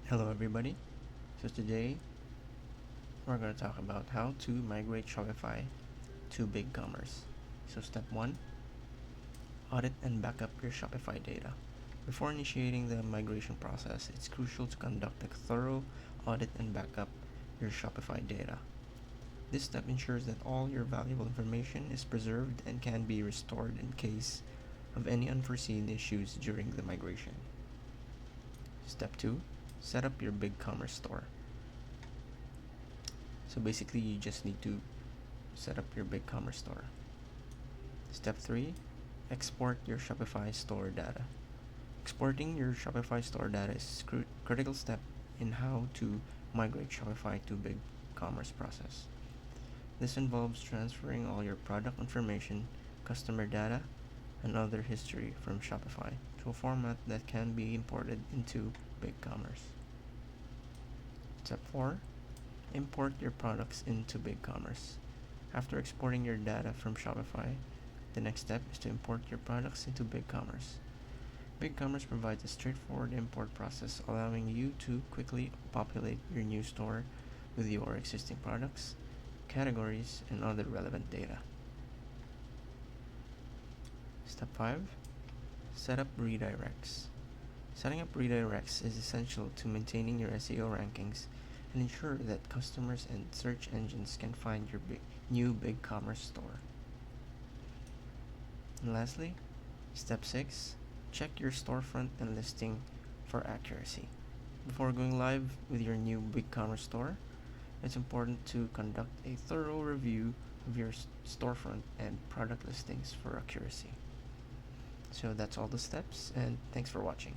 Hello everybody. So today we're going to talk about how to migrate Shopify to BigCommerce. So step 1, audit and backup your Shopify data. Before initiating the migration process, it's crucial to conduct a thorough audit and backup your Shopify data. This step ensures that all your valuable information is preserved and can be restored in case of any unforeseen issues during the migration. Step 2, set up your BigCommerce store. So basically you just need to set up your BigCommerce store. Step 3, export your Shopify store data. Exporting your Shopify store data is a critical step in how to migrate Shopify to BigCommerce process. This involves transferring all your product information, customer data, and other history from Shopify to a format that can be imported into BigCommerce. Step 4, import your products into BigCommerce. After exporting your data from Shopify, the next step is to import your products into BigCommerce. BigCommerce provides a straightforward import process, allowing you to quickly populate your new store with your existing products, categories, and other relevant data. Step 5, set up redirects. Setting up redirects is essential to maintaining your SEO rankings and ensure that customers and search engines can find your new BigCommerce store. And lastly, step 6, check your storefront and listing for accuracy. Before going live with your new BigCommerce store, it's important to conduct a thorough review of your storefront and product listings for accuracy. So that's all the steps, and thanks for watching.